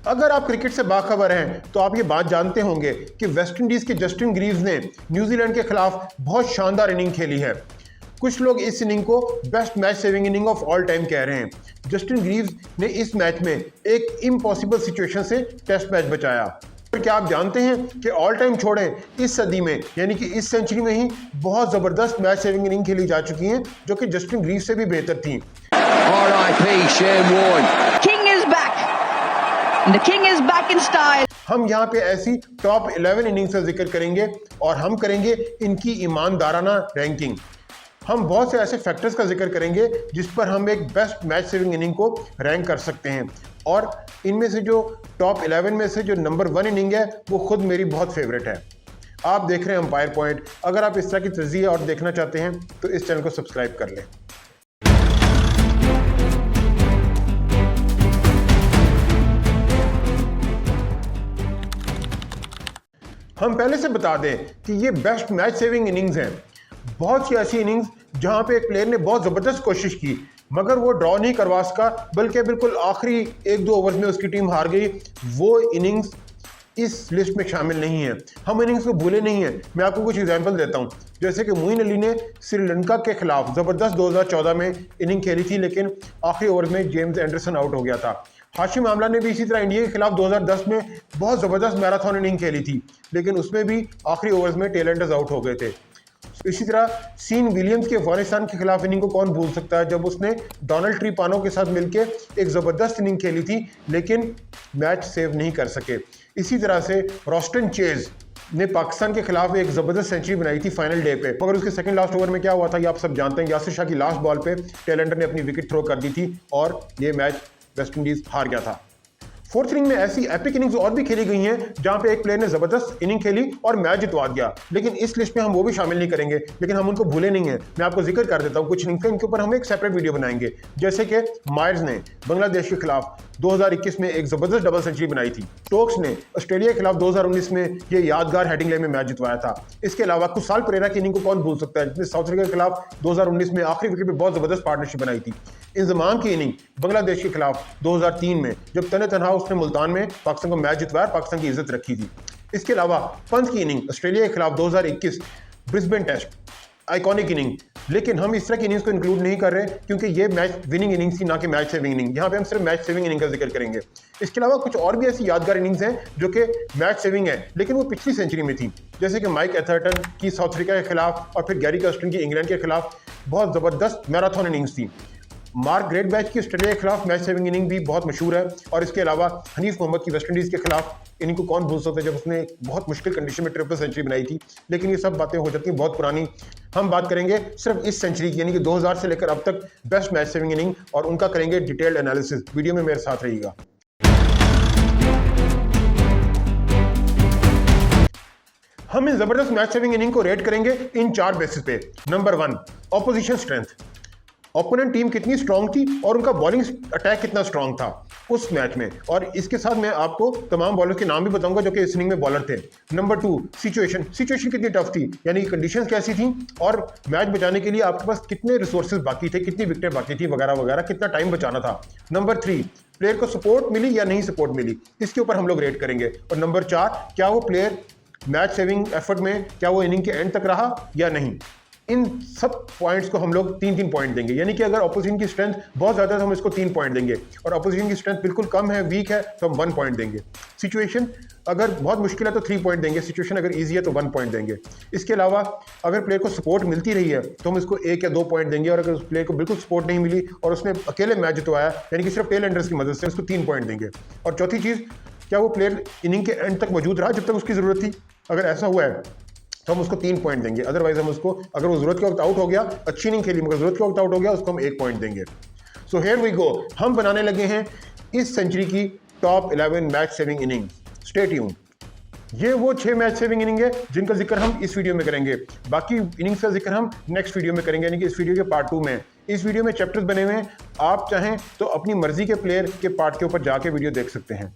अगर आप क्रिकेट से बाखबर हैं तो आप ये बात जानते होंगे कि वेस्ट इंडीज के जस्टिन ग्रीव्स ने न्यूजीलैंड के खिलाफ बहुत शानदार इनिंग खेली है। कुछ लोग इस इनिंग को best match saving inning of all time कह रहे हैं। जस्टिन ग्रीव्स ने इस मैच में एक इम्पॉसिबल सिचुएशन से टेस्ट मैच बचाया। क्या आप जानते हैं कि ऑल टाइम छोड़ें, इस सदी में यानी कि इस सेंचुरी में ही बहुत ज़बरदस्त मैच सेविंग इनिंग खेली जा चुकी हैं जो कि जस्टिन ग्रीव्स से भी बेहतर थी। R.I.P. Shane Warne. King is back. The king is back in style. हम यहाँ पे ऐसी टॉप 11 इनिंग्स का जिक्र करेंगे और हम करेंगे इनकी ईमानदाराना रैंकिंग। हम बहुत से ऐसे फैक्टर्स का जिक्र करेंगे जिस पर हम एक बेस्ट मैच सेविंग इनिंग को रैंक कर सकते हैं और इनमें से जो टॉप 11 में से जो नंबर 1 इनिंग है वो खुद मेरी बहुत फेवरेट है। आप देख रहे हैं अंपायर पॉइंट। अगर आप इस तरह की तज़किया और देखना चाहते हैं तो इस चैनल को सब्सक्राइब कर लें। हम पहले से बता दें कि ये बेस्ट मैच सेविंग इनिंग्स हैं। बहुत सी ऐसी इनिंग्स जहां पे एक प्लेयर ने बहुत ज़बरदस्त कोशिश की मगर वो ड्रॉ नहीं करवा सका, बल्कि बिल्कुल आखिरी 1-2 ओवर्स में उसकी टीम हार गई। वो इनिंग्स इस लिस्ट में शामिल नहीं है। हम इनिंग्स को भूले नहीं हैं। मैं आपको कुछ एग्जांपल देता हूं, जैसे कि मोइन अली ने श्रीलंका के खिलाफ ज़बरदस्त 2014 में इनिंग खेली थी लेकिन आखिरी ओवर में जेम्स एंडरसन आउट हो गया था। हाशिम आमला ने भी इसी तरह इंडिया के खिलाफ 2010 में बहुत ज़बरदस्त मैराथन इनिंग खेली थी लेकिन उसमें भी आखिरी ओवर्स में टेल एंडर्स आउट हो गए थे। इसी तरह सीन विलियम्स के अफगानिस्तान के खिलाफ इनिंग को कौन भूल सकता है, जब उसने डोनाल्ड ट्रीपानो के साथ मिलकर एक ज़बरदस्त इनिंग खेली थी लेकिन मैच सेव नहीं कर सके। इसी तरह से रोस्टन चेज ने पाकिस्तान के खिलाफ एक ज़बरदस्त सेंचुरी बनाई थी फाइनल डे पे, मगर उसके सेकंड लास्ट ओवर में क्या हुआ था ये आप सब जानते हैं। यासिर शाह की लास्ट बॉल पे टेलेंडर ने अपनी विकेट थ्रो कर दी थी और ये मैच वेस्ट इंडीज हार गया था। फोर्थ इनिंग में ऐसी एपिक इनिंग्स और भी खेली गई हैं जहां पे एक प्लेयर ने जबरदस्त इनिंग खेली और मैच जितवा दिया, लेकिन इस लिस्ट में हम वो भी शामिल नहीं करेंगे। लेकिन हम उनको भूले नहीं हैं। मैं आपको जिक्र कर देता हूं कुछ इनिंग्स का, इनके ऊपर हम एक सेपरेट वीडियो बनाएंगे। जैसे कि मायर्स ने बांग्लादेश के खिलाफ 2021 में एक जबरदस्त डबल सेंचुरी बनाई थी। स्टोक्स ने ऑस्ट्रेलिया के खिलाफ 2019 में ये यादगार हेडिंगले में मैच जितवाया था। इसके अलावा कुशाल परेरा की इनिंग को कौन भूल सकता है, जिसने साउथ अफ्रीका के खिलाफ 2019 में आखिरी विकेट पे बहुत जबरदस्त पार्टनरशिप बनाई थी। इंजमाम की इनिंग बांग्लादेश के खिलाफ 2003 में जब तने तनहा उसने मुल्तान में पाकिस्तान को मैच जितवाया, पाकिस्तान की इज्जत रखी थी। इसके अलावा पंत की इनिंग ऑस्ट्रेलिया के खिलाफ 2021 ब्रिस्बेन टेस्ट, आइकॉनिक इनिंग। लेकिन हम इस तरह की इनिंग्स को इंक्लूड नहीं कर रहे क्योंकि ये मैच विनिंग इनिंग्स थी, ना कि मैच सेविंग इनिंग। यहाँ पे हम सिर्फ मैच सेविंग इनिंग का जिक्र करेंगे। इसके अलावा कुछ और भी ऐसी यादगार इनिंग्स हैं जो कि मैच सेविंग है लेकिन वो पिछली सेंचुरी में थी, जैसे कि माइक एथर्टन की साउथ अफ्रीका के खिलाफ और फिर गैरी कर्स्टन की इंग्लैंड के खिलाफ बहुत ज़बरदस्त मैराथन इनिंग्स थी। मार्क ग्रेटबैच की ऑस्ट्रेलिया के खिलाफ मैच सेविंग इनिंग भी बहुत मशहूर है। और इसके अलावा हनीफ मोहम्मद की वेस्ट इंडीज़ के खिलाफ इनिंग को कौन भूल सकता है जब उसने बहुत मुश्किल कंडीशन में ट्रिपल सेंचुरी बनाई थी। लेकिन ये सब बातें हो जाती हैं बहुत पुरानी। हम बात करेंगे सिर्फ इस सेंचुरी की, यानी कि 2000 से लेकर अब तक बेस्ट मैच सेविंग इनिंग, और उनका करेंगे डिटेल्ड एनालिसिस। वीडियो में मेरे साथ रहिएगा। हम इस जबरदस्त मैच सेविंग इनिंग को रेट करेंगे इन 4 बेसिस पे। Number 1, opposition strength. Opponent team कितनी स्ट्रांग थी और उनका बॉलिंग अटैक कितना स्ट्रांग था उस मैच में। और इसके साथ मैं आपको तमाम बॉलर्स के नाम भी बताऊंगा जो कि इस इनिंग में बॉलर थे। नंबर 2, सिचुएशन कितनी टफ थी, यानी कंडीशंस कैसी थी और मैच बचाने के लिए आपके पास कितने रिसोर्सेज बाकी थे, कितनी विकेटें बाकी थी वगैरह वगैरह, कितना टाइम बचाना था। नंबर 3, प्लेयर को सपोर्ट मिली या नहीं सपोर्ट मिली, इसके ऊपर हम लोग रेट करेंगे। और नंबर 4, क्या वो प्लेयर मैच सेविंग एफर्ट में क्या वो इनिंग के एंड तक रहा या नहीं। इन सब पॉइंट्स को हम लोग 3-3 पॉइंट देंगे, यानी कि अगर ऑपोजिशन की स्ट्रेंथ बहुत ज़्यादा है तो हम इसको 3 पॉइंट देंगे, और ऑपोजिशन की स्ट्रेंथ बिल्कुल कम है, वीक है, तो हम 1 पॉइंट देंगे। सिचुएशन अगर बहुत मुश्किल है तो 3 पॉइंट देंगे, सिचुएशन अगर ईजी है तो 1 पॉइंट देंगे। इसके अलावा अगर प्लेयर को सपोर्ट मिलती रही है तो हम इसको 1 या 2 पॉइंट देंगे, और अगर उस प्लेयर को बिल्कुल सपोर्ट नहीं मिली और उसने अकेले मैच जितवाया यानी कि सिर्फ टेल एंडर्स की मदद से, उसको 3 पॉइंट देंगे। और चौथी चीज़, क्या वो प्लेयर इनिंग के एंड तक मौजूद रहा जब तक उसकी ज़रूरत थी। अगर ऐसा हुआ है तो हम उसको 3 पॉइंट देंगे। अदरवाइज हम उसको, अगर वो जरूरत के वक्त आउट हो गया, अच्छी नहीं खेली मगर जरूरत के वक्त आउट हो गया, उसको हम 1 पॉइंट देंगे। सो हियर वी गो, हम बनाने लगे हैं इस सेंचुरी की top 11 match saving inning. Stay tuned. ये वो 6 मैच सेविंग इनिंग है जिनका जिक्र हम इस वीडियो में करेंगे। बाकी इनिंग्स का जिक्र हम नेक्स्ट वीडियो में करेंगे, यानी कि इस वीडियो के पार्ट 2 में। इस वीडियो में चैप्टर्स बने हुए हैं, आप चाहें तो अपनी मर्जी के प्लेयर के पार्ट के ऊपर जाके वीडियो देख सकते हैं।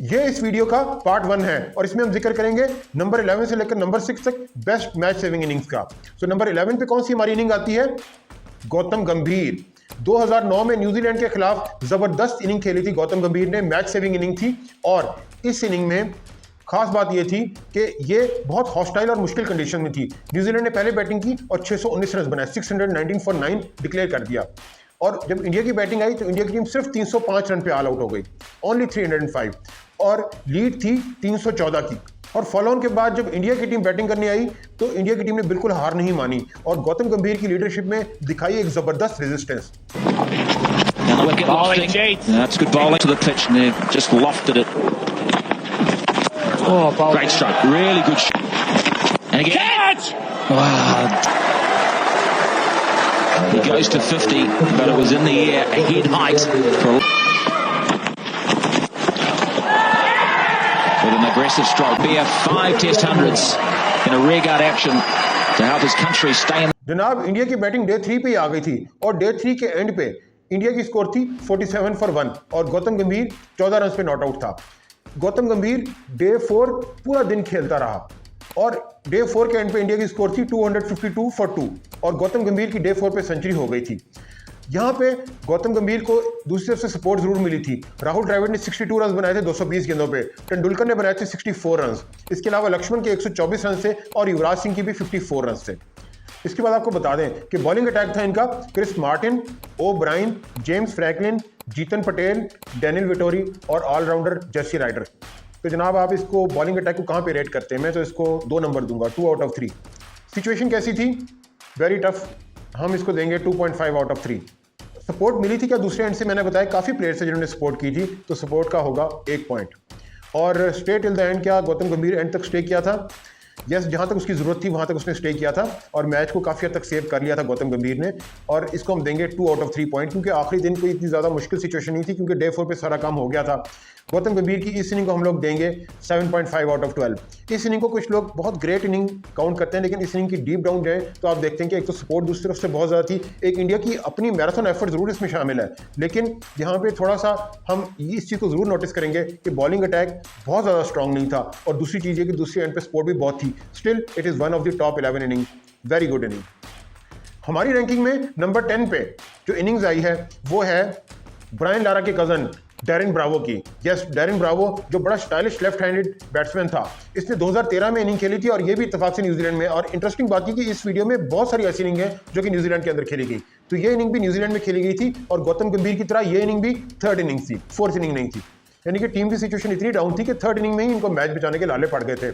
ये इस वीडियो का पार्ट 1 है और इसमें हम जिक्र करेंगे नंबर 11 से लेकर नंबर 6 तक बेस्ट मैच सेविंग इनिंग्स का। सो नंबर 11 पे कौन सी हमारी इनिंग आती है? गौतम गंभीर। 2009 में न्यूजीलैंड के खिलाफ जबरदस्त इनिंग खेली थी गौतम गंभीर ने, मैच सेविंग इनिंग थी। और इस इनिंग में खास बात यह थी कि ये बहुत हॉस्टाइल और मुश्किल कंडीशन में थी। न्यूजीलैंड ने पहले बैटिंग की और 619 रन बनाए, 619 फॉर 9 डिक्लेयर कर दिया। और जब इंडिया की बैटिंग आई तो इंडिया की टीम सिर्फ 305 रन पे ऑल आउट हो गई, ओनली 305, और लीड थी 314 की। और फॉलो ऑन के बाद जब इंडिया की टीम बैटिंग करने आई तो इंडिया की टीम ने बिल्कुल हार नहीं मानी और गौतम गंभीर की लीडरशिप में दिखाई एक जबरदस्त resistance. That's good bowling to the pitch and they've just lofted it. Oh, great stroke, really good shot. And again, catch! Wow. He goes to 50, but it was in the air, a head height. With an aggressive stroke, be a 5 Test hundreds in a rearguard action to help his country stay in. जनाब, India की batting day 3 पे ही आ गई थी और day 3 के and पे India की score थी 47 फॉर 1 और गौतम गंभीर 14 रन पे नॉट आउट था। गौतम गंभीर डे 4 पूरा दिन खेलता रहा और डे 4 के एंड पे इंडिया की स्कोर थी 252 फॉर 2 और गौतम गंभीर की डे 4 पे सेंचुरी हो गई थी। यहाँ पे गौतम गंभीर को दूसरी तरफ से सपोर्ट जरूर मिली थी। राहुल द्रविड़ ने 62 रन बनाए थे 220 गेंदों पे, तेंदुलकर ने बनाए थे 64 रन, इसके अलावा लक्ष्मण के 124 रन से और युवराज सिंह की भी 54 रन से। इसके बाद आपको बता दें कि बॉलिंग अटैक था इनका Chris Martin, O'Brien, James Franklin, Jeetan Patel, Daniel Vettori और ऑलराउंडर जर्सी राइडर। तो जनाब, आप इसको बॉलिंग अटैक को कहाँ पे रेट करते हैं? मैं तो इसको 2 नंबर दूंगा, 2 आउट ऑफ 3। सिचुएशन कैसी थी? वेरी टफ, हम इसको देंगे 2.5 आउट ऑफ 3। सपोर्ट मिली थी क्या दूसरे एंड से? मैंने बताया काफ़ी प्लेयर्स हैं जिन्होंने सपोर्ट की थी, तो सपोर्ट का होगा 1 पॉइंट। और स्टे टिल द एंड, क्या गौतम गंभीर एंड तक स्टे किया था? यस, जहाँ तक उसकी ज़रूरत थी वहाँ तक उसने स्टे किया था और मैच को काफ़ी हद तक सेव कर लिया था गौतम गंभीर ने। और इसको हम देंगे 2 आउट ऑफ 3 पॉइंट, क्योंकि आखिरी दिन कोई इतनी ज़्यादा मुश्किल सिचुएशन नहीं थी, क्योंकि डे 4 पे सारा काम हो गया था। गौतम गंभीर की इस इनिंग को हम लोग देंगे 7.5 आउट ऑफ 12। इस इनिंग को कुछ लोग बहुत ग्रेट इनिंग काउंट करते हैं, लेकिन इस इनिंग की डीप डाउन जाए तो आप देखते हैं कि एक तो सपोर्ट दूसरी तरफ से बहुत ज़्यादा थी, एक इंडिया की अपनी मैराथन एफर्ट ज़रूर इसमें शामिल है, लेकिन यहाँ पे थोड़ा सा हम इस चीज़ को ज़रूर नोटिस करेंगे कि बॉलिंग अटैक बहुत ज़्यादा स्ट्रॉन्ग नहीं था। और दूसरी चीज़ है कि दूसरी एंड पे सपोर्ट भी बहुत थी। Still it is one of the top 11 inning, very good inning. हमारी रैंकिंग में नंबर 10 पे जो इनिंग्स आई है वो है ब्रायन लारा के कज़न डैरेन ब्रावो की। यस, डैरेन ब्रावो जो बड़ा स्टाइलिश लेफ्ट हैंडेड बैट्समैन था, इसने 2013 में इनिंग खेली थी और ये भी इत्तेफाक से न्यूजीलैंड में। और इंटरेस्टिंग बात ये कि इस वीडियो में बहुत सारी ऐसी इनिंग है जो कि न्यूजीलैंड के अंदर खेली गई, तो ये इनिंग भी न्यूजीलैंड में खेली गई थी और गौतम गंभीर की तरह ये इनिंग भी 3rd इनिंग थी, 4th इनिंग नहीं थी। यानी कि टीम की सिचुएशन इतनी डाउन थी कि 3rd इनिंग में ही इनको मैच बचाने के लाले पड़ गए थे।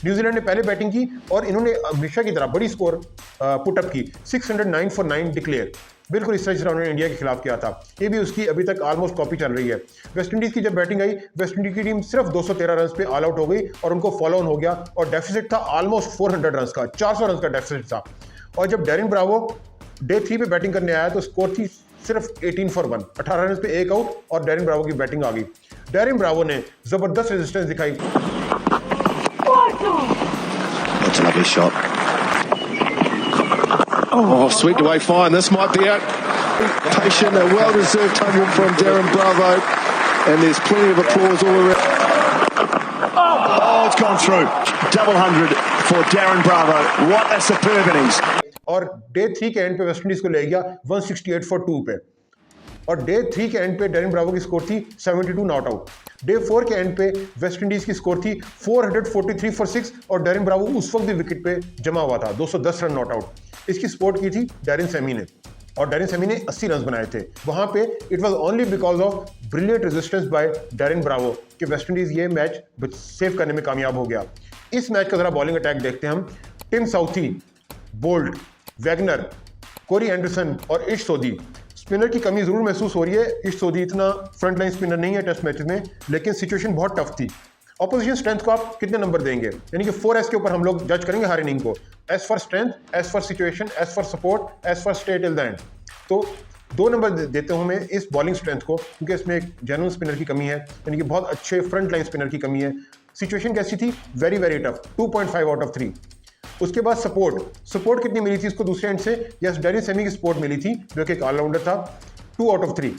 न्यूजीलैंड ने पहले बैटिंग की और इन्होंने हमेशा की तरह बड़ी स्कोर पुटअप की, 609 फॉर 9 डिक्लेयर, बिल्कुल इस तरह से उन्होंने इंडिया के खिलाफ किया था। ये भी उसकी अभी तक ऑलमोस्ट कॉपी चल रही है। वेस्ट इंडीज़ की जब बैटिंग आई, वेस्ट इंडीज़ की टीम सिर्फ 213 रन पे ऑल आउट हो गई और उनको फॉलो ऑन हो गया और डेफिसिट था ऑलमोस्ट 400 रन का, 400 रन का डेफिसिट था। और जब डैरेन ब्रावो डे 3 पे बैटिंग करने आया तो स्कोर थी सिर्फ 18 फॉर 1, 18 रन पे 1 आउट और डैरेन ब्रावो की बैटिंग आ गई। डैरेन ब्रावो ने जबरदस्त रेजिस्टेंस दिखाई। That's a lovely shot. Oh, swept away fine. This might be out. Patient, a well-deserved 100 from Darren Bravo, and there's plenty of applause all around. Oh, it's gone through. Double 100 for Darren Bravo. What a superb innings. और day 3 के and पे West Indies को ले गया 168 for 2 पे और day 3 के and पे डैरेन ब्रावो की स्कोर थी 72 नॉट आउट। डे 4 के एंड पे वेस्ट इंडीज की स्कोर थी 443 फॉर 6 और डैरेन ब्रावो उस वक्त भी विकेट पे जमा हुआ था, 210 रन नॉट आउट। इसकी सपोर्ट की थी डैरेन सेमी ने और डैरेन सेमी ने 80 रन बनाए थे। वहां पे it was only because of brilliant resistance by Darren Bravo कि वेस्ट इंडीज ये मैच सेव करने में कामयाब हो गया। इस मैच का जरा बॉलिंग अटैक देखते हैं हम। Tim Southee, Boult, Wagner, Corey Anderson और इश सोदी। स्पिनर की कमी जरूर महसूस हो रही है, इश सोदी इतना फ्रंट लाइन स्पिनर नहीं है टेस्ट मैचेस में, लेकिन सिचुएशन बहुत टफ थी। ऑपोजिशन स्ट्रेंथ को आप कितने नंबर देंगे? यानी कि 4S के ऊपर हम लोग जज करेंगे हर इनिंग को, as for strength, as for situation, as for support, as for stay till the end. तो 2 नंबर देते हूँ मैं इस बॉलिंग स्ट्रेंथ को, क्योंकि इसमें एक जेन्युइन स्पिनर की कमी है, यानी कि बहुत अच्छे फ्रंट लाइन स्पिनर की कमी है। सिचुएशन कैसी थी? Very very tough, 2.5 out of 3। उसके बाद सपोर्ट कितनी मिली थी इसको दूसरे एंड से? यस, डैरेन सेमी की सपोर्ट मिली थी जो कि एक ऑलराउंडर था, 2 आउट ऑफ 3।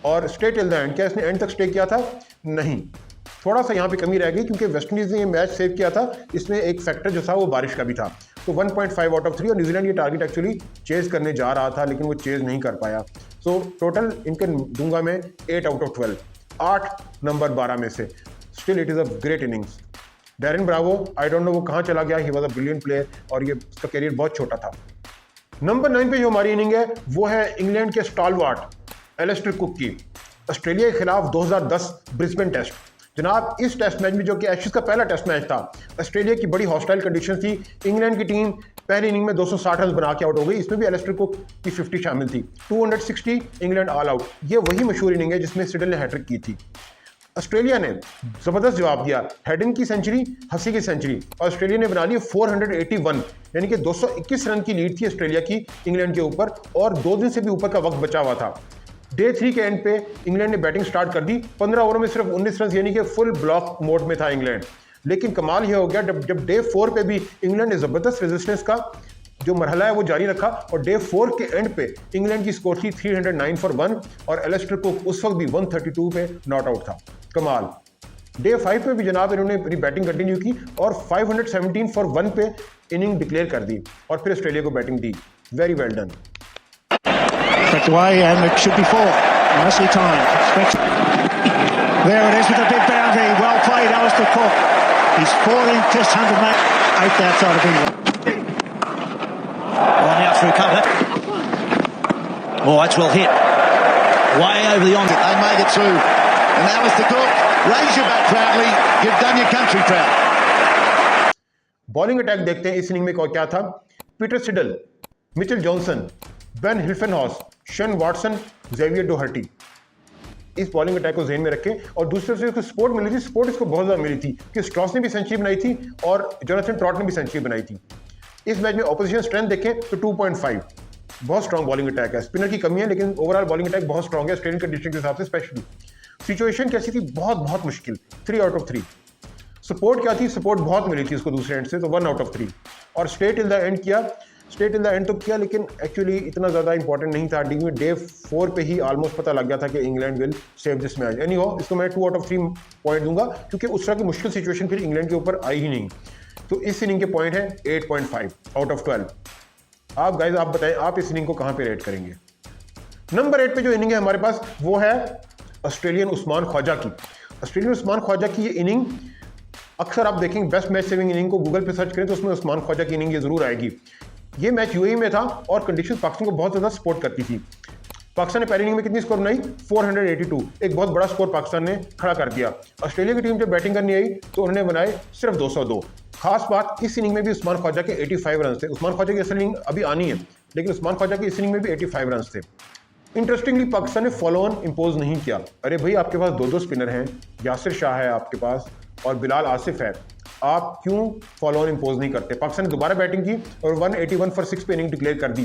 और स्टे टिल द एंड, क्या इसने एंड तक स्टे किया था? नहीं, थोड़ा सा यहाँ पे कमी रह गई क्योंकि वेस्ट इंडीज ने ये मैच सेव किया था, इसमें एक फैक्टर जो था वो बारिश का भी था। तो 1.5 आउट ऑफ 3 और न्यूजीलैंड ये टारगेट एक्चुअली चेज करने जा रहा था लेकिन वो चेज नहीं कर पाया। सो टोटल इनके दूंगा मैं 8 आउट ऑफ 12, 8 नंबर 12 में से। Still it is a great innings. Darren Bravo, I don't know वो कहाँ चला गया, he was a brilliant player और ये उसका करियर बहुत छोटा था। नंबर 9 पे जो हमारी इनिंग है वो है इंग्लैंड के स्टालवार्ट एलिस्टर कुक की, ऑस्ट्रेलिया के खिलाफ 2010 ब्रिस्बेन टेस्ट। जनाब इस टेस्ट मैच में, जो कि एशेज का पहला टेस्ट मैच था, ऑस्ट्रेलिया की बड़ी हॉस्टाइल कंडीशन थी। इंग्लैंड की टीम पहली इनिंग में 260 रन बना के आउट हो गई। इसमें भी एलिस्टर कुक की 50 शामिल थी। 260 इंग्लैंड ऑल आउट। ये वही मशहूर इनिंग है जिसमें सिडल ने हैट्रिक की थी। ऑस्ट्रेलिया ने ज़बरदस्त जवाब दिया, हेडन की सेंचुरी, हसी की सेंचुरी। ऑस्ट्रेलिया ने बना ली 481, यानी कि 221 रन की लीड थी ऑस्ट्रेलिया की इंग्लैंड के ऊपर, और 2 दिन से भी ऊपर का वक्त बचा हुआ था। डे 3 के एंड पे इंग्लैंड ने बैटिंग स्टार्ट कर दी। 15 ओवरों में सिर्फ 19 रन, यानी कि फुल ब्लॉक मोड में था इंग्लैंड। लेकिन कमाल यह हो गया, जब डे 4 पे भी इंग्लैंड ने ज़बरदस्त रेजिस्टेंस का जो मरहला है वो जारी रखा, और डे 4 के एंड पे इंग्लैंड की स्कोर थी 309 फॉर 1, और एलिस्टर कुक उस वक्त भी 132 पे नॉट आउट था। कमाल। डे 5 पे भी जनाब इन्होंने अपनी बैटिंग कंटिन्यू की और 517 फॉर 1 पे इनिंग डिक्लेयर कर दी, और फिर ऑस्ट्रेलिया को batting the. Very well done. Back away and it should be 4. Nicely timed. There it is with a big boundary. Well played, Alistair Cook. His 14th Test 100 mate. 8th outside of England. Oh, now through cover. Oh, that's well hit. Way over the on. They made it through. And Alistair Cook, raise your bat proudly. You've done your country proud. Bowling attack देखते हैं इस inning में क्या था। Peter Siddle, Mitchell Johnson, Ben Hilfenhaus, Shane Watson, Xavier Doherty. इस bowling attack को ज़हन में रखें। और दूसरे से इसको सपोर्ट मिली थी, सपोर्ट इसको बहुत ज़्यादा मिली थी कि स्ट्रॉस ने भी सेंचुरी बनाई थी और जोनाथन ट्रॉट ने भी सेंचुरी बनाई थी। इस मैच में ऑपोजिशन स्ट्रेंथ देखें तो 2.5, बहुत स्ट्रॉन्ग बॉलिंग अटैक है। स्पिनर की कमी है लेकिन ओवरऑल बॉलिंग अटैक बहुत स्ट्रॉन्ग है ऑस्ट्रेलियन कंडीशन के हिसाब से। स्पेशली सिचुएशन कैसी थी, बहुत मुश्किल, 3 आउट ऑफ 3। सपोर्ट क्या थी, सपोर्ट बहुत मिली थी उसको दूसरे एंड से, तो 1 आउट ऑफ 3। और स्ट्रेट इन द एंड किया, स्ट्रेट इन द एंड तो किया, लेकिन एक्चुअली इतना ज़्यादा इंपॉर्टेंट नहीं था। डे 4 पे ही ऑलमोस्ट पता लग गया था कि England will save this match. Any हो, इसको मैं 2 आउट ऑफ 3 पॉइंट दूंगा, क्योंकि उस तरह की मुश्किल सिचुएशन फिर इंग्लैंड के ऊपर आई ही नहीं। तो इस इनिंग के पॉइंट है 8.5 आउट ऑफ 12। आप गाइज आप बताएं, आप इस इनिंग को कहाँ पे रेट करेंगे। नंबर 8 पे जो इनिंग है हमारे पास वो है ऑस्ट्रेलियन उस्मान ख्वाजा की। ऑस्ट्रेलियन उस्मान ख्वाजा की ये इनिंग अक्सर आप देखेंगे, बेस्ट मैच सेविंग इनिंग को गूगल पे सर्च करें तो उसमें उस्मान ख्वाजा की इनिंग ये जरूर आएगी। ये मैच यूएई में था और कंडीशन पाकिस्तान को बहुत ज़्यादा सपोर्ट करती थी। पाकिस्तान ने पहली इनिंग में कितनी स्कोर बनाई, 482, एक बहुत बड़ा स्कोर पाकिस्तान ने खड़ा कर दिया। ऑस्ट्रेलिया की टीम जब बैटिंग करनी आई तो उन्होंने बनाए सिर्फ 202। खास बात, इस इनिंग में भी उस्मान ख्वाजा के 85 रन थे। उस्मान ख्वाजा की असल इनिंग अभी आनी है, लेकिन उस्मान ख्वाजा की इस इनिंग में भी 85 रन थे। इंटरेस्टिंगली पाकिस्तान ने फॉलो ऑन इम्पोज नहीं किया। अरे भाई, आपके पास 2 स्पिनर हैं, यासिर शाह है आपके पास और बिलाल आसिफ है, आप क्यों फॉलो ऑन इम्पोज नहीं करते। पाकिस्तान ने दोबारा बैटिंग की और 181 फॉर 6 पे इनिंग डिक्लेयर कर दी।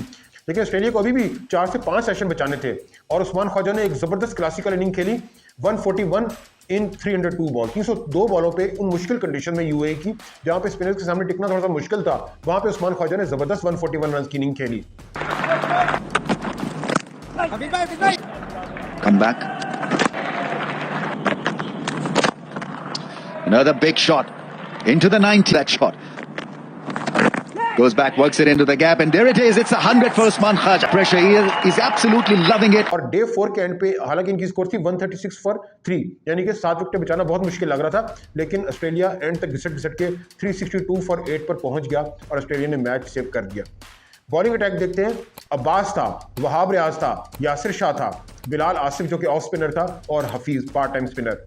लेकिन ऑस्ट्रेलिया को अभी भी 4 से 5 सेशन बचाने थे और उस्मान ख्वाजा ने एक ज़बरदस्त क्लासिकल इनिंग खेली, 141 इन 302 बॉल, 302 बॉलों पे उन मुश्किल कंडीशन में यूएई की, जहां पे स्पिनर्स के सामने टिकना थोड़ा सा मुश्किल था, वहां पे उस्मान ख्वाजा ने ज़बरदस्त 141 रन की इनिंग खेली। Come back. Another big shot. Into the 90, that shot. Goes back, works it into the gap, and there it is. It's 100 for Usman Khaja. Pressure, he is absolutely loving it. और day 4 के and पे हालांकि इनकी score थी 136 for 3, यानी कि 7 wicket बचाना बहुत मुश्किल लग रहा था, लेकिन ऑस्ट्रेलिया एंड तक घिसट के 362 फॉर 8 पर पहुंच गया और ऑस्ट्रेलिया ने मैच सेव कर दिया। बॉलिंग अटैक देखते हैं। अब्बास था, वहाब रियाज था, यासिर शाह था, बिलाल आसिफ जो कि ऑफ स्पिनर था, और हफीज पार्ट टाइम स्पिनर।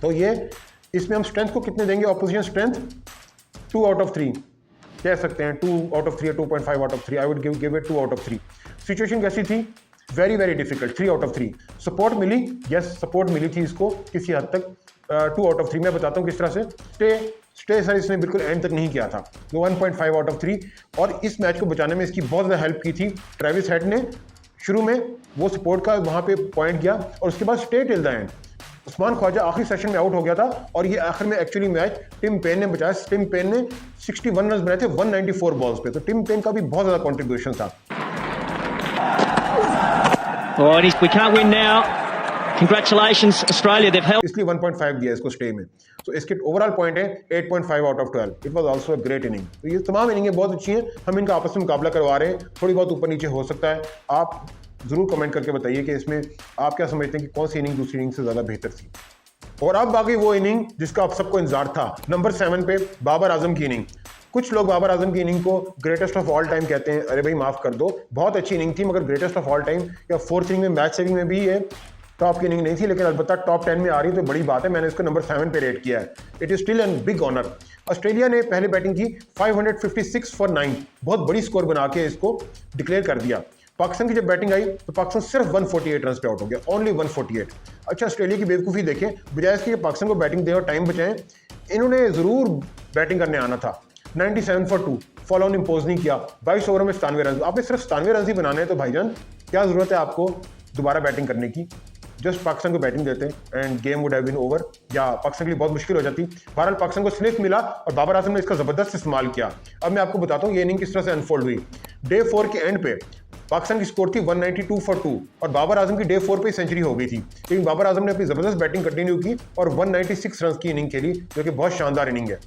तो ये इसमें हम स्ट्रेंथ को कितने देंगे, ऑपोजिशन स्ट्रेंथ 2 आउट ऑफ 3 कह सकते हैं, 2 आउट ऑफ 3 या 2.5 out of 3। I would give it 2 out of 3। Situation कैसी थी, very difficult, 3 out of 3। Support मिली, यस सपोर्ट मिली थी इसको किसी हद तक, 2 आउट ऑफ 3। मैं बताता हूँ किस तरह से। स्टे सर इसने बिल्कुल एंड तक नहीं किया था, तो 1.5 आउट ऑफ 3। और इस मैच को बचाने में इसकी बहुत ज़्यादा हेल्प की थी ट्रेविस हेड ने। शुरू में वो सपोर्ट का वहाँ पे पॉइंट गया और उसके बाद stay till the end. Usman Khawaja आखिरी सेशन में आउट हो गया था और ये आखिर में एक्चुअली मैच टिम पेन ने बचाया। टिम पेन ने 61 रन बनाए थे 194 बॉल्स पे, तो टिम पेन का भी बहुत ज़्यादा कॉन्ट्रीब्यूशन था। We can't win now. Congratulations Australia, they've held. इसलिए 1.5 दिया इसको स्टे में। तो इसके ओवरऑल पॉइंट है 8.5 out of 12। It was also a great inning. तो ये तमाम इनिंगें बहुत अच्छी हैं, हम इनका आपस में मुकाबला करवा रहे हैं, थोड़ी बहुत ऊपर नीचे हो सकता है। आप ज़रूर कमेंट करके बताइए कि इसमें आप क्या समझते हैं कि कौन सी इनिंग दूसरी इनिंग से ज़्यादा बेहतर थी। और अब बाकी वो इनिंग जिसका आप सबको इंतजार था, नंबर 7 पे बाबर आजम की इनिंग। कुछ लोग बाबर आजम की इनिंग को ग्रेटेस्ट ऑफ ऑल टाइम कहते हैं। अरे भाई माफ़ कर दो, बहुत अच्छी इनिंग थी, मगर ग्रेटेस्ट ऑफ ऑल टाइम या फोर्थ इनिंग में मैच सेविंग में भी ये टॉप की इनिंग नहीं थी, लेकिन अलबत्ता टॉप 10 में आ रही है तो बड़ी बात है। मैंने इसको नंबर 7 पे रेट किया है। It is still an big honour. Australia ने पहले बैटिंग की 556 फॉर 9, बहुत बड़ी स्कोर बना के इसको डिक्लेयर कर दिया। पाकिस्तान की जब बैटिंग आई तो पाकिस्तान सिर्फ 148 रन पे आउट हो गया, ओनली 148। अच्छा, ऑस्ट्रेलिया की बेवकूफ़ी देखें, बजाय इसके पाकिस्तान को बैटिंग दें और टाइम बचाएं, इन्होंने ज़रूर बैटिंग करने आना था। 97 फॉर 2, फॉलो ऑन इम्पोज नहीं किया। 22 ओवर में 97 रन। आपने सिर्फ 97 रन ही बनाने हैं तो भाईजान क्या ज़रूरत है आपको दोबारा बैटिंग करने की? जस्ट पाकिस्तान को बैटिंग देते and game would have been over, या पाकिस्तान के लिए बहुत मुश्किल हो जाती। बहरहाल पाकिस्तान को स्लिप मिला और बाबर आजम ने इसका ज़बरदस्त इस्तेमाल किया। अब मैं आपको बताता हूँ ये इनिंग किस तरह से अनफोल्ड हुई। डे 4 के एंड पे पाकिस्तान की स्कोर थी 192 फॉर 2 और बाबर आजम की डे 4 पे सेंचुरी हो गई थी, लेकिन बाबर आजम ने अपनी ज़बरदस्त बैटिंग कंटिन्यू की और 196 रन की इनिंग खेली, जो कि बहुत शानदार इनिंग है।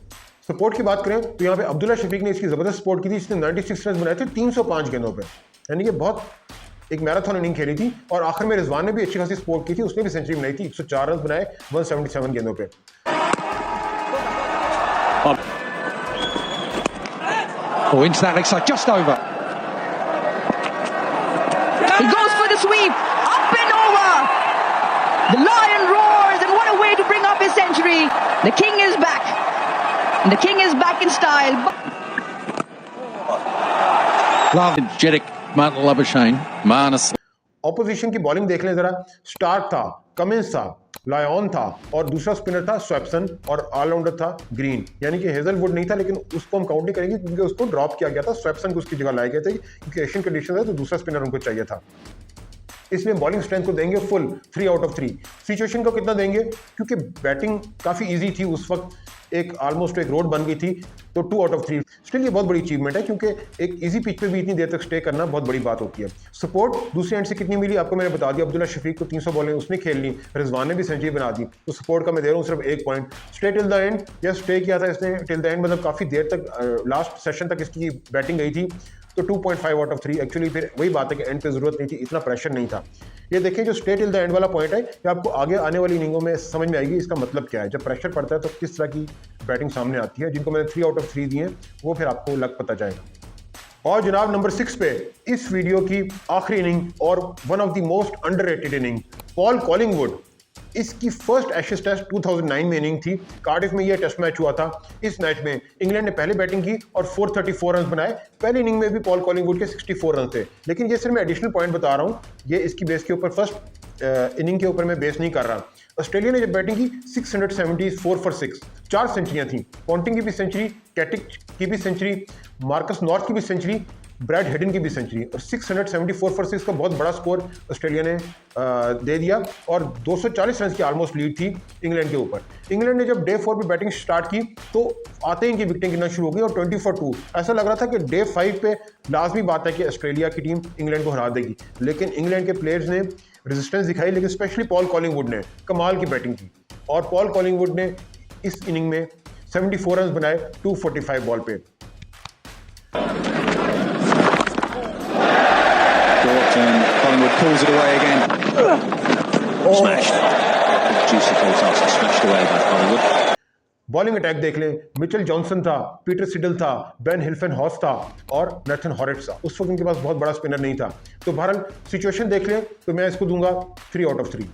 सपोर्ट की बात करें तो यहाँ पे अब्दुल्ला शफीक ने इसकी ज़बरदस्त सपोर्ट की थी, जिसने 96 रन बनाए थे 305 गेंदों पे, यानी कि बहुत एक मैराथन इनिंग खेली थी। और आखिर में रिजवान ने भी अच्छी खासी सपोर्ट की थी, उसने भी सेंचुरी बनाई थी, 104 रन बनाए 177 गेंदों पे। Oh, into that leg side, just over. He goes for the sweep, up and over. The lion roars, and what a way to bring up his century. The king is back. And the king is back in style. Love energetic Martin Labuschagne, Marnus. Opposition की bowling देख लें जरा। Stark था, Cummins था, lion था और दूसरा spinner था स्वैप्सन और ऑलराउंडर था ग्रीन, यानी कि हेजलवुड नहीं था, लेकिन उसको हम काउंट नहीं करेंगे क्योंकि उसको ड्रॉप किया गया था। स्वैप्सन को उसकी जगह लाए गए थे क्योंकि एशियन कंडीशन है तो दूसरा स्पिनर उनको चाहिए था। इसलिए बॉलिंग स्ट्रेंथ को देंगे फुल 3 आउट ऑफ 3। सिचुएशन को कितना देंगे, क्योंकि बैटिंग काफ़ी इजी थी उस वक्त, एक ऑलमोस्ट एक रोड बन गई थी, तो 2 आउट ऑफ 3। स्टिल ये बहुत बड़ी अचीवमेंट है क्योंकि एक इजी पिच पे भी इतनी देर तक स्टे करना बहुत बड़ी बात होती है। सपोर्ट दूसरे एंड से कितनी मिली आपको मैंने बता दिया। अब्दुल्ला शफीक को 300 बॉलें उसने खेल ली, रिजवान ने भी सेंचुरी बना दी, तो सपोर्ट का मैं दे रहा हूँ सिर्फ 1 point. Stay till the and, या स्टे किया था इसने टिल द एंड, मतलब काफ़ी देर तक लास्ट सेशन तक इसकी बैटिंग गई थी, तो 2.5 आउट ऑफ 3। एक्चुअली फिर वही बात है कि एंड पे ज़रूरत नहीं थी, इतना प्रेशर नहीं था। ये देखिए जो स्टे टिल द एंड वाला पॉइंट है, ये आपको आगे आने वाली इनिंगों में समझ में आएगी इसका मतलब क्या है। जब प्रेशर पड़ता है तो किस तरह की बैटिंग सामने आती है। जिनको मैंने 3 आउट ऑफ 3 दिए वो फिर आपको लग पता जाएगा। और जनाब नंबर 6 पे इस वीडियो की आखिरी इनिंग और one of the most underrated inning, Paul Collingwood. इसकी फर्स्ट एशेज टेस्ट 2009 में इनिंग थी, कार्डिफ में यह टेस्ट मैच हुआ था। इस मैच में इंग्लैंड ने पहले बैटिंग की और 434 रन बनाए। पहली इनिंग में भी पॉल कॉलिंगवुड के 64 रन थे, लेकिन ये सिर्फ मैं एडिशनल पॉइंट बता रहा हूँ, ये इसकी बेस के ऊपर फर्स्ट इनिंग के ऊपर मैं बेस नहीं कर रहा। ऑस्ट्रेलिया ने जब बैटिंग की 674 फॉर 6, 4 सेंचुरियाँ थी। पॉन्टिंग की भी सेंचुरी, कैटिक की भी सेंचुरी, मार्कस नॉर्थ की भी सेंचुरी, ब्रैड हेडन की भी सेंचुरी, और 674 फॉर 6 का बहुत बड़ा स्कोर ऑस्ट्रेलिया ने दे दिया और 240 रन की ऑलमोस्ट लीड थी इंग्लैंड के ऊपर। इंग्लैंड ने जब डे 4 पे बैटिंग स्टार्ट की तो आते ही इनकी विकेटें गिरना शुरू हो गई और 20 फॉर 2 ऐसा लग रहा था कि डे 5 पे लाजमी बात है कि ऑस्ट्रेलिया की टीम इंग्लैंड को हरा देगी, लेकिन इंग्लैंड के प्लेयर्स ने रेजिस्टेंस दिखाई, लेकिन स्पेशली पॉल कॉलिंगवुड ने कमाल की बैटिंग की और पॉल कॉलिंगवुड ने इस इनिंग में 74 रन बनाए 245 बॉल पे। Collingwood pulls it away again. Smashed. Juicy full toss, smashed away by Collingwood. Bowling attack देख लें, मिचेल जॉनसन था, पीटर सिडल था, बेन हिल्फन हॉस था और नेथन हॉरेट्स था। उस वक्त उनके पास बहुत बड़ा स्पिनर नहीं था। तो बहरहाल सिचुएशन देख लें तो मैं इसको दूंगा 3 आउट ऑफ 3।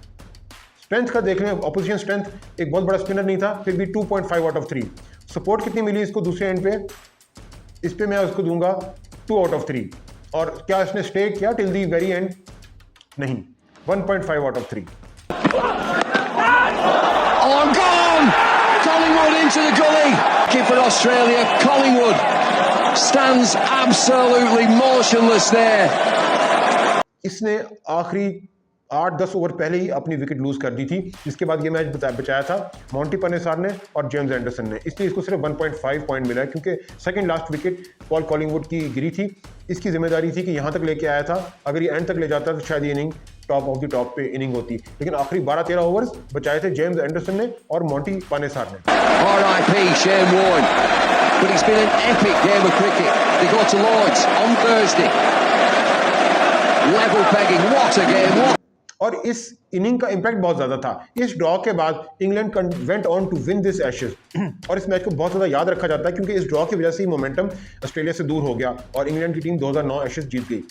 स्ट्रेंथ का देख लें, अपोजिशन स्ट्रेंथ, एक बहुत बड़ा स्पिनर नहीं था, फिर भी 2.5 आउट ऑफ 3। सपोर्ट कितनी मिली इसको दूसरे एंड पे, इस पे मैं उसको दूंगा 2 आउट ऑफ 3। और क्या इसने स्टे किया टिल दी वेरी एंड? नहीं, 1.5 out of 3। Oh, gone! Collingwood into the gully. Keeper Australia, Collingwood stands absolutely motionless there. इसने आखिरी 8-10 ओवर पहले ही अपनी विकेट लूज कर दी थी, जिसके बाद ये मैच बचाया था मॉन्टी पनेसार ने और जेम्स एंडरसन ने। इसलिए इसको सिर्फ 1.5 पॉइंट मिला है क्योंकि second last wicket Paul Collingwood की गिरी थी। इसकी जिम्मेदारी थी कि यहाँ तक लेके आया था, अगर ये एंड तक ले जाता तो शायद ये inning top of the top पे इनिंग होती, लेकिन आखिरी 12-13 ओवर्स बचाए थे जेम्स एंडरसन ने और मॉन्टी पनेसार ने। R.I.P. Shane Warne, but it's been an epic game of cricket. They go to Lords on Thursday. level pegging. What a game. What और इस इनिंग का इम्पैक्ट बहुत ज़्यादा था। इस ड्रॉ के बाद England went on to win this Ashes और इस मैच को बहुत ज़्यादा याद रखा जाता है क्योंकि इस ड्रॉ की वजह से ही मोमेंटम ऑस्ट्रेलिया से दूर हो गया और इंग्लैंड की टीम 2009 एशेज जीत गई।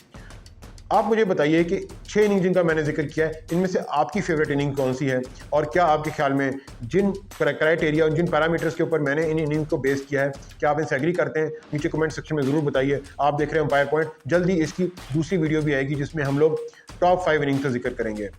आप मुझे बताइए कि 6 इनिंग जिनका मैंने जिक्र किया है इनमें से आपकी फेवरेट इनिंग कौन सी है और क्या आपके ख्याल में जिन क्राइटेरिया जिन पैरामीटर्स के ऊपर मैंने इन इनिंग को बेस किया है क्या आप इनसे एग्री करते हैं? नीचे कमेंट सेक्शन में ज़रूर बताइए। आप देख रहे हैं अंपायर पॉइंट। जल्दी इसकी दूसरी वीडियो भी आएगी जिसमें हम लोग टॉप 5 इनिंग का जिक्र करेंगे।